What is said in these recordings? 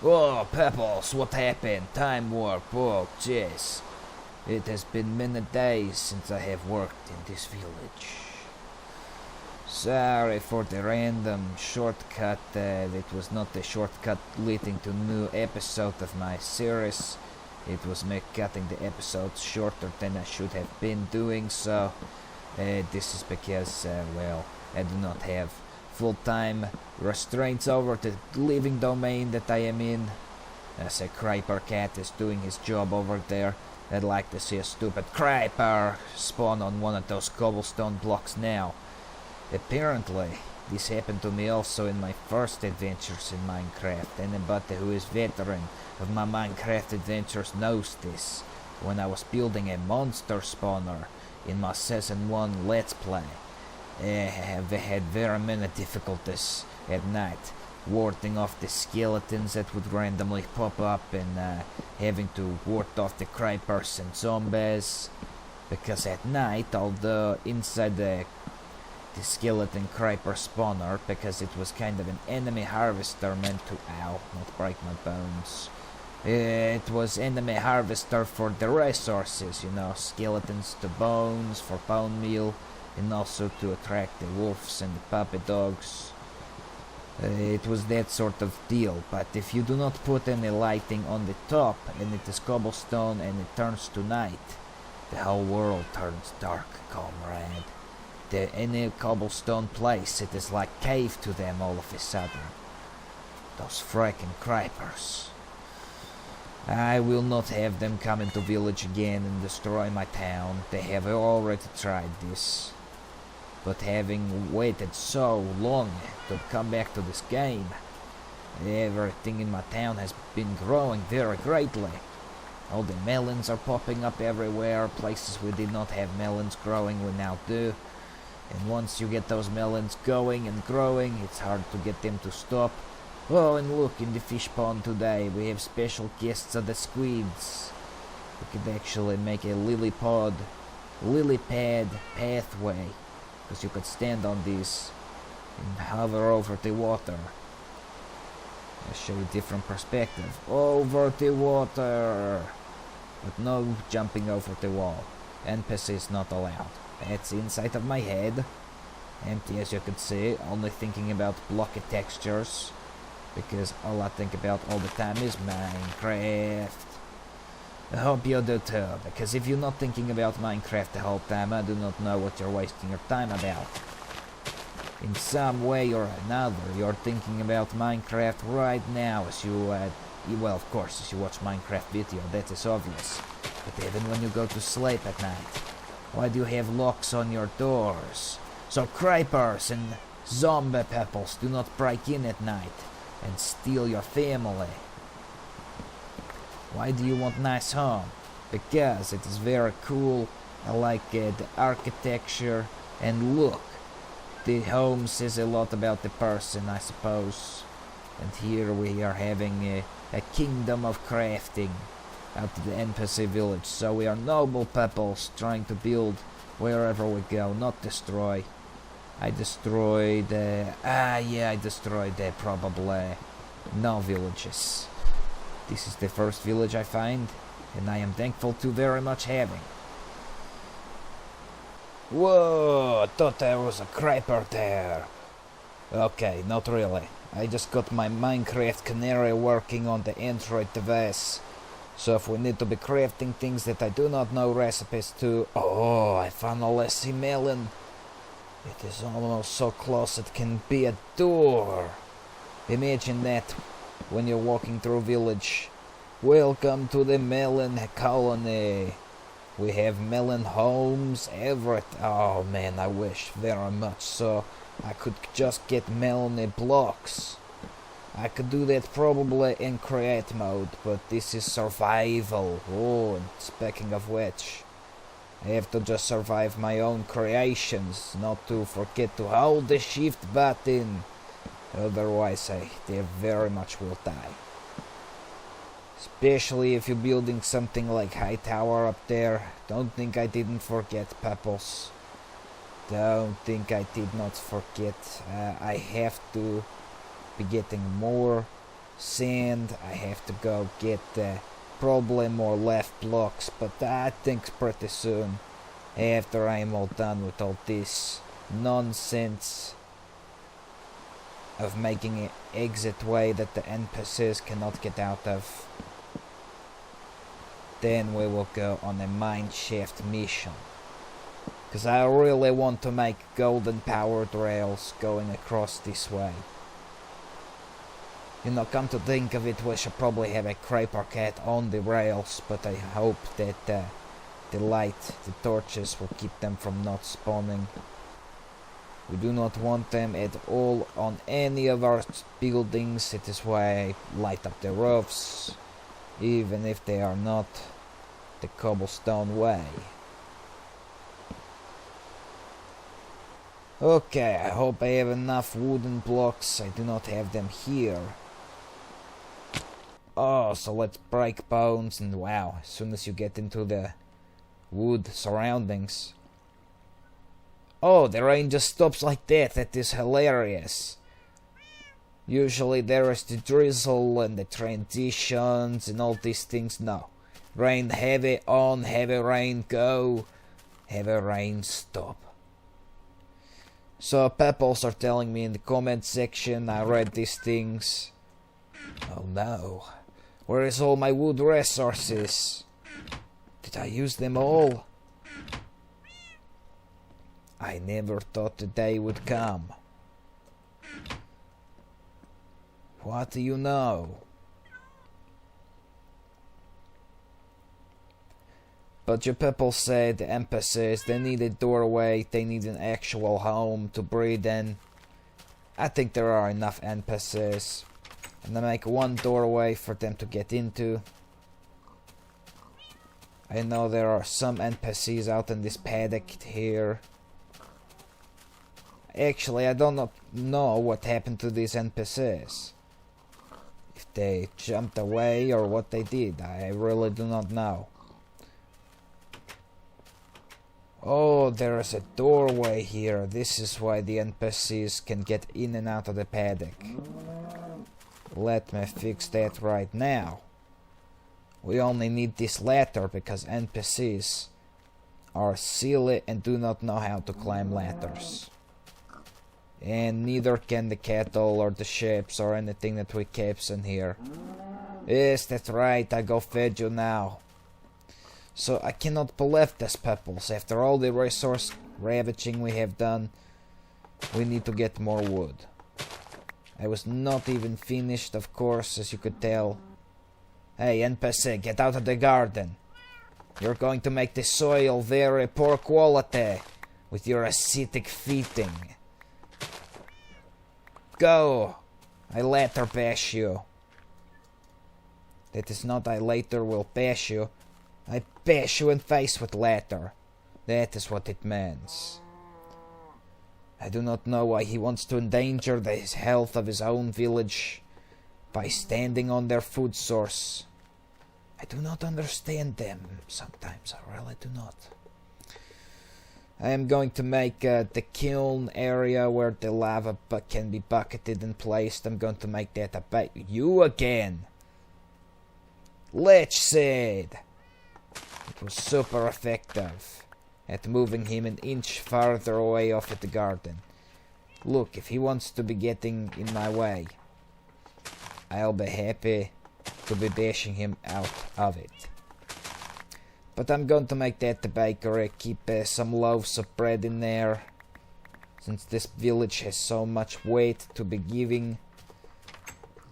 Oh, Pebbles, what happened? Time warp, oh, jeez. It has been many days since I have worked in this village. Sorry for the random shortcut. It was not a shortcut leading to new episode of my series. It was me cutting the episodes shorter than I should have been doing so. This is because, well, I do not have full-time restraints over the living domain that I am in. As a Creeper cat is doing his job over there, I'd like to see a stupid Creeper spawn on one of those cobblestone blocks now. Apparently, this happened to me also in my first adventures in Minecraft. Anybody who is veteran of my Minecraft adventures knows this. When I was building a monster spawner in my Season 1 Let's Play, I have had very many difficulties at night, warding off the skeletons that would randomly pop up and having to ward off the creepers and zombies. Because at night, although inside the skeleton creeper spawner, because it was kind of an enemy harvester meant to not break my bones. It was enemy harvester for the resources, you know, skeletons to bones for bone meal, and also to attract the wolves and the puppy dogs. It was that sort of deal, but if you do not put any lighting on the top and it is cobblestone and it turns to night, the whole world turns dark, comrade. Any cobblestone place, it is like cave to them all of a sudden. Those frickin' creepers. I will not have them come into village again and destroy my town. They have already tried this. But having waited so long to come back to this game, everything in my town has been growing very greatly. All the melons are popping up everywhere. Places we did not have melons growing, we now do. And once you get those melons going and growing, it's hard to get them to stop. Oh, and look, in the fish pond today, we have special guests of the squids. We could actually make a lily pad pathway, because you could stand on these and hover over the water. I'll show you a different perspective. Over the water! But no jumping over the wall. NPC is not allowed. It's inside of my head, empty as you can see, only thinking about blocky textures, because all I think about all the time is Minecraft. I hope you do too, because if you're not thinking about Minecraft the whole time, I do not know what you're wasting your time about. In some way or another, you're thinking about Minecraft right now as you, well, of course, as you watch Minecraft video, that is obvious. But even when you go to sleep at night, why do you have locks on your doors? So creepers and zombie peoples do not break in at night and steal your family. Why do you want nice home? Because it is very cool. I like the architecture, and look, the home says a lot about the person, I suppose. And here we are having a kingdom of crafting out of the NPC village, so we are noble peoples trying to build wherever we go, not destroy. I destroyed probably no villages. This is the first village I find, and I am thankful to very much having. Whoa, I thought there was a creeper there. Okay, not really. I just got my Minecraft canary working on the Android device. So if we need to be crafting things that I do not know recipes to... Oh, I finally see melon. It is almost so close it can be a door. Imagine that when you're walking through village. Welcome to the melon colony. We have melon homes, everything. Oh man, I wish very much so I could just get melon blocks. I could do that probably in create mode, but this is survival. Oh, and speaking of which, I have to just survive my own creations, not to forget to hold the shift button. Otherwise, they very much will die. Especially if you're building something like high tower up there. Don't think I didn't forget, Pebbles. Don't think I did not forget. I have to be getting more sand. I have to go get probably more left blocks, but I think pretty soon, after I'm all done with all this nonsense of making an exit way that the NPCs cannot get out of, then we will go on a mineshaft mission. Because I really want to make golden powered rails going across this way. You know, come to think of it, we should probably have a creeper cat on the rails, but I hope that the light, the torches will keep them from not spawning. We do not want them at all on any of our buildings. It is why I light up the roofs, even if they are not the cobblestone way. Okay, I hope I have enough wooden blocks. I do not have them here. Oh, so let's break bones, and wow, as soon as you get into the wood surroundings. Oh, the rain just stops like that. That is hilarious. Usually there is the drizzle and the transitions and all these things. No. Rain heavy on, heavy rain go, heavy rain stop. So Pepples are telling me in the comment section, I read these things. Oh no. Where is all my wood resources? Did I use them all? I never thought the day would come. What do you know? But your people said the NPCs, they need a doorway, they need an actual home to breathe in. I think there are enough NPCs. And I make one doorway for them to get into. I know there are some NPCs out in this paddock here. Actually, I don't know what happened to these NPCs. If they jumped away or what they did, I really do not know. Oh, there is a doorway here. This is why the NPCs can get in and out of the paddock. Let me fix that right now. We only need this ladder because NPCs are silly and do not know how to climb ladders. And neither can the cattle or the sheep or anything that we keeps in here. Yes, that's right, I go feed you now. So I cannot believe this, Pepples. After all the resource ravaging we have done, we need to get more wood. I was not even finished, of course, as you could tell. Hey, NPC, get out of the garden. You're going to make the soil very poor quality with your acidic feeding. Go! I later bash you. That is not I later will bash you. I bash you in face with later. That is what it means. I do not know why he wants to endanger the health of his own village by standing on their food source. I do not understand them sometimes, I really do not. I am going to make the kiln area where the lava can be bucketed and placed. I'm going to make that a bait. You again! Lich Seed! It was super effective at moving him an inch farther away off at the garden. Look, if he wants to be getting in my way, I'll be happy to be bashing him out of it. But I'm going to make that the bakery, keep some loaves of bread in there, since this village has so much weight to be giving.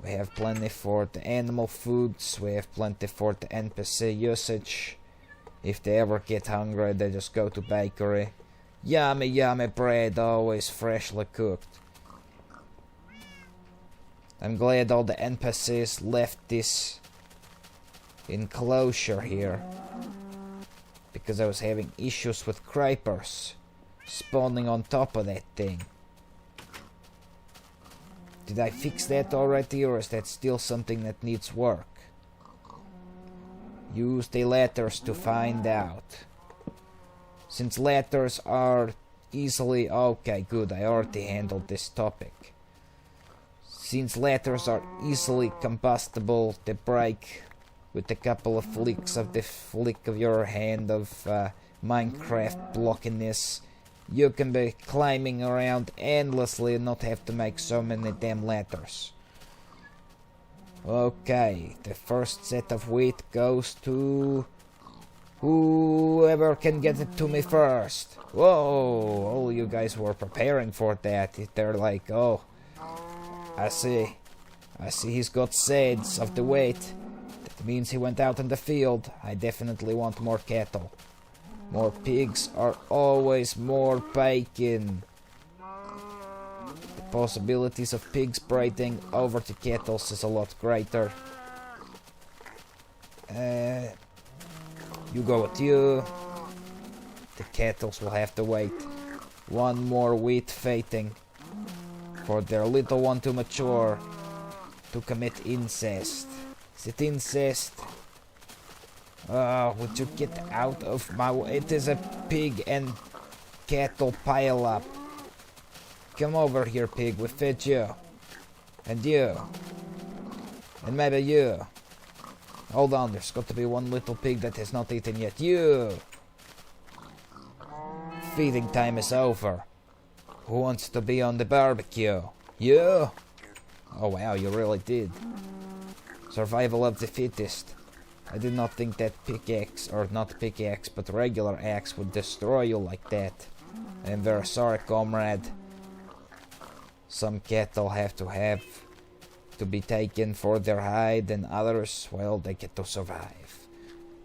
We have plenty for the animal foods, we have plenty for the NPC usage. If they ever get hungry, they just go to bakery. Yummy, yummy bread, always freshly cooked. I'm glad all the NPCs left this enclosure here, because I was having issues with creepers spawning on top of that thing. Did I fix that already, or is that still something that needs work? Use the letters to find out. Since letters are easily... Okay, good, I already handled this topic. Since ladders are easily combustible, they break with a couple of flicks of your hand of Minecraft blockiness. You can be climbing around endlessly and not have to make so many damn ladders. Okay, the first set of wheat goes to whoever can get it to me first. Whoa, all you guys were preparing for that. They're like, oh, I see he's got seeds of the wheat. That means he went out in the field. I definitely want more cattle. More pigs are always more bacon. The possibilities of pigs breeding over to cattle is a lot greater. You go with you. The cattle will have to wait one more wheat fating for their little one to mature to commit incest. Is it incest? Oh, would you get out of my way? It is a pig and cattle pile up. Come over here, pig. We fed you. And you. And maybe you. Hold on, there's got to be one little pig that has not eaten yet. You. Feeding time is over. Who wants to be on the barbecue? You? Oh wow, you really did. Survival of the fittest. I did not think that pickaxe, or not pickaxe, but regular axe would destroy you like that. I am very sorry, comrade. Some cattle have to be taken for their hide, and others, well, they get to survive.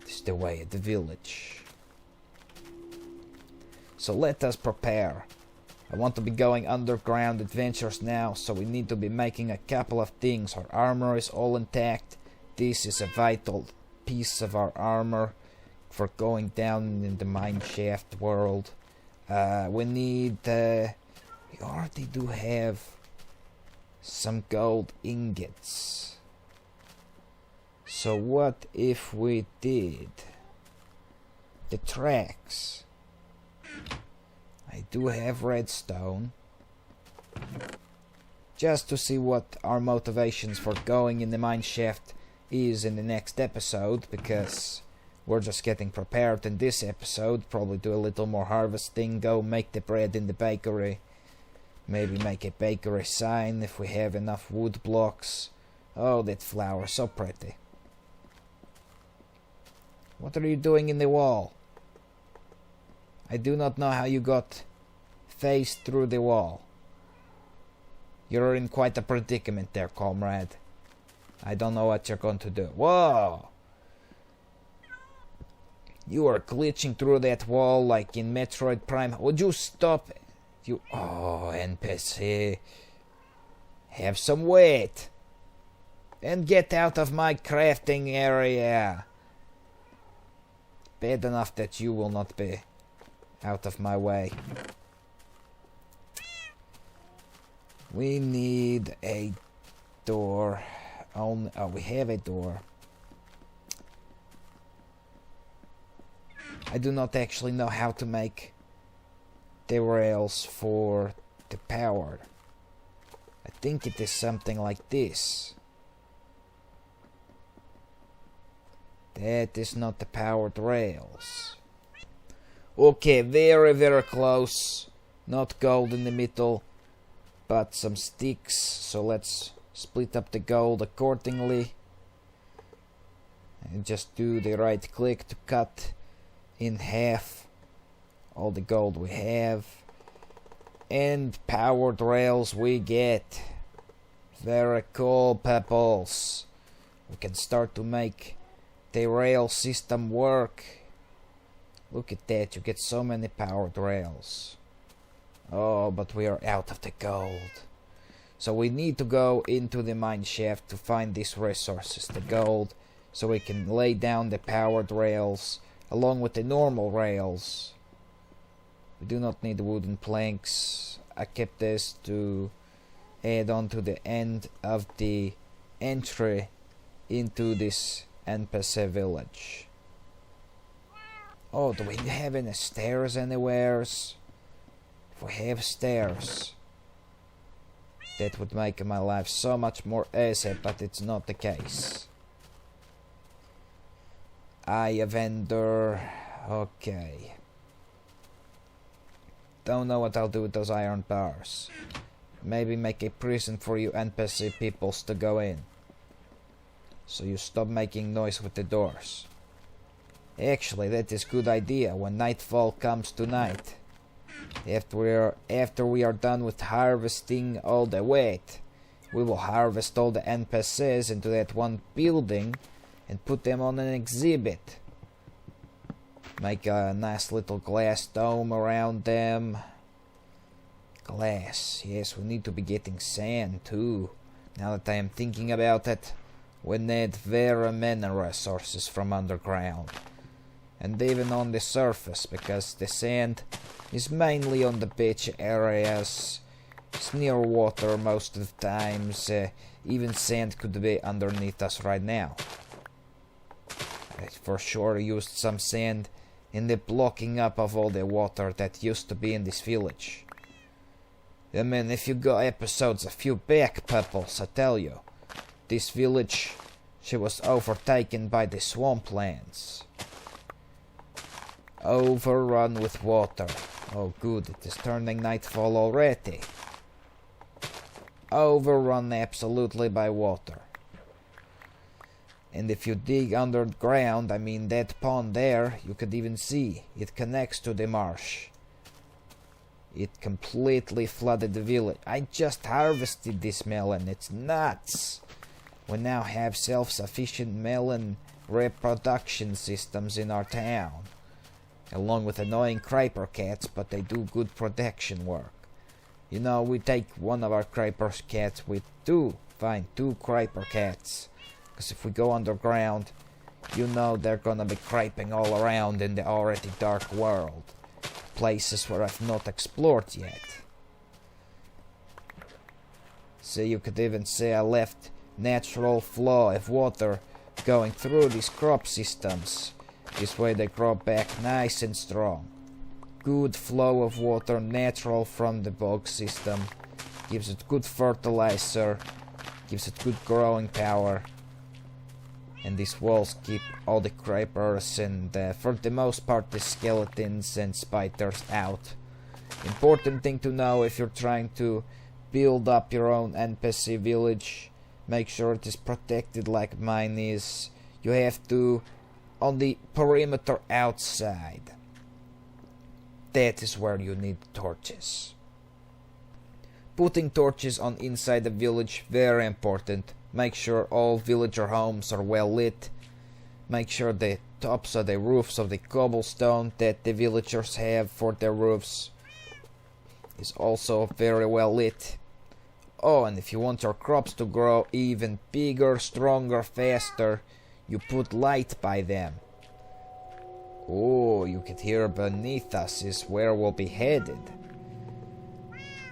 This is the way of the village. So let us prepare. I want to be going underground adventures now, so we need to be making a couple of things. Our armor is all intact. This is a vital piece of our armor for going down in the mineshaft world. We need... we already do have some gold ingots. So what if we did the tracks? I do have redstone. Just to see what our motivations for going in the mineshaft is in the next episode, because we're just getting prepared in this episode. Probably do a little more harvesting, go make the bread in the bakery. Maybe make a bakery sign if we have enough wood blocks. Oh, that flower, so pretty. What are you doing in the wall? I do not know how you got faced through the wall. You're in quite a predicament there, comrade. I don't know what you're going to do. Whoa! You are glitching through that wall like in Metroid Prime. Would you stop? You... Oh, NPC. Have some weight. And get out of my crafting area. Bad enough that you will not be out of my way. We need a door. Oh, we have a door. I do not actually know how to make the rails for the power. I think it is something like this. That is not the powered rails. Okay, very, very close. Not gold in the middle, but some sticks. So let's split up the gold accordingly. And just do the right click to cut in half all the gold we have. And powered rails we get. Very cool, pebbles. We can start to make the rail system work. Look at that, you get so many powered rails. Oh, but we are out of the gold. So we need to go into the mine shaft to find these resources, the gold, so we can lay down the powered rails along with the normal rails. We do not need wooden planks. I kept this to add on to the end of the entry into this NPC village. Oh, do we have any stairs anywhere? If we have stairs, That would make my life so much more easy, but it's not the case. A vendor. Okay. Don't know what I'll do with those iron bars. Maybe make a prison for you NPC peoples to go in. So you stop making noise with the doors. Actually, that is good idea when nightfall comes tonight. After we are done with harvesting all the wheat, we will harvest all the NPCs into that one building and put them on an exhibit. Make a nice little glass dome around them. Glass, yes, we need to be getting sand too. Now that I am thinking about it, we need very many resources from underground. And even on the surface, because the sand is mainly on the beach areas. It's near water most of the times. Even sand could be underneath us right now. I for sure used some sand in the blocking up of all the water that used to be in this village. I mean, if you go episodes a few back, peoples, I tell you, this village, she was overtaken by the swamplands. Overrun with water. Oh good, it is turning nightfall already. Overrun absolutely by water. And if you dig underground, I mean that pond there, you could even see, it connects to the marsh. It completely flooded the village. I just harvested this melon, it's nuts! We now have self-sufficient melon reproduction systems in our town. Along with annoying creeper cats, but they do good protection work. You know, we take one of our creeper cats with find two creeper cats. Because if we go underground, you know they're gonna be creeping all around in the already dark world. Places where I've not explored yet. So you could even say I left natural flow of water going through these crop systems. This way they grow back nice and strong. Good flow of water, natural from the bog system. Gives it good fertilizer. Gives it good growing power. And these walls keep all the creepers and for the most part the skeletons and spiders out. Important thing to know if you're trying to build up your own NPC village. Make sure it is protected like mine is. You have to on the perimeter outside. That is where you need torches. Putting torches on inside the village, very important. Make sure all villager homes are well lit. Make sure the tops of the roofs of the cobblestone that the villagers have for their roofs is also very well lit. Oh, and if you want your crops to grow even bigger, stronger, faster, you put light by them. Oh, you could hear beneath us is where we'll be headed.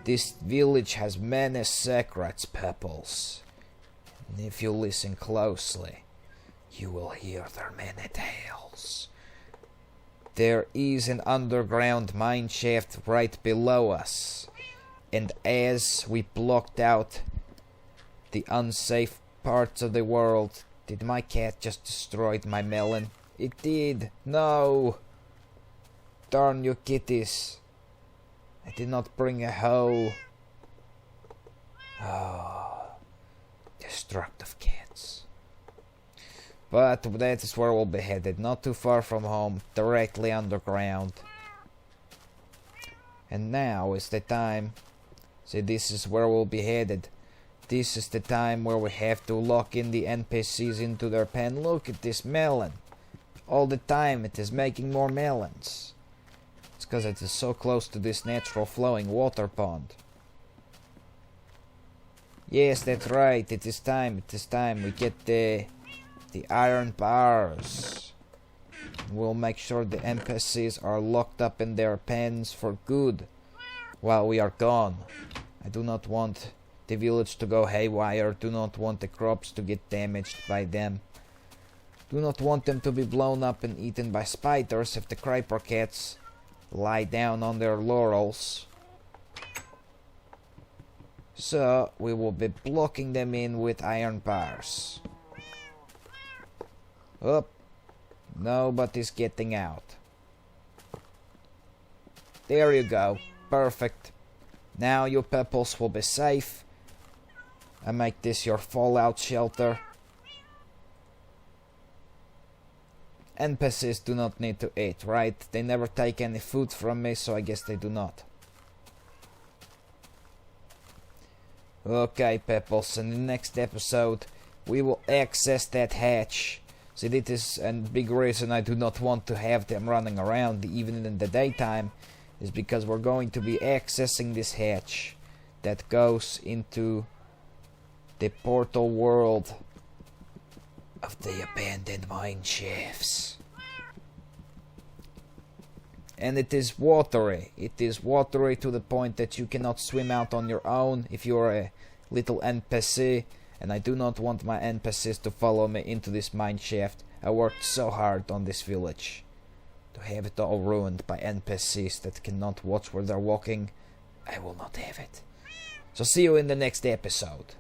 This village has many secrets, peoples. And if you listen closely, you will hear their many tales. There is an underground mine shaft right below us. And as we blocked out the unsafe parts of the world, did my cat just destroy my melon? It did. No. Darn you kitties. I did not bring a hoe. Oh. Destructive cats. But that is where we'll be headed. Not too far from home. Directly underground. And now is the time. See, this is where we'll be headed. This is the time where we have to lock in the NPCs into their pen. Look at this melon. All the time it is making more melons. It's because it is so close to this natural flowing water pond. Yes, that's right. It is time. It is time. We get the iron bars. We'll make sure the NPCs are locked up in their pens for good while we are gone. I do not want the village to go haywire. Do not want the crops to get damaged by them. Do not want them to be blown up and eaten by spiders if the creeper cats lie down on their laurels. So we will be blocking them in with iron bars. Oh, nobody's getting out. There you go. Perfect. Now your pebbles will be safe. I make this your fallout shelter. NPCs do not need to eat, right? They never take any food from me, so I guess they do not. Okay, Pebbles, in the next episode we will access that hatch. See, this is a big reason I do not want to have them running around even in the daytime, is because we're going to be accessing this hatch that goes into the portal world of the abandoned mine shafts. And it is watery. It is watery to the point that you cannot swim out on your own if you're a little NPC, and I do not want my NPCs to follow me into this mine shaft. I worked so hard on this village. To have it all ruined by NPCs that cannot watch where they're walking, I will not have it. So see you in the next episode.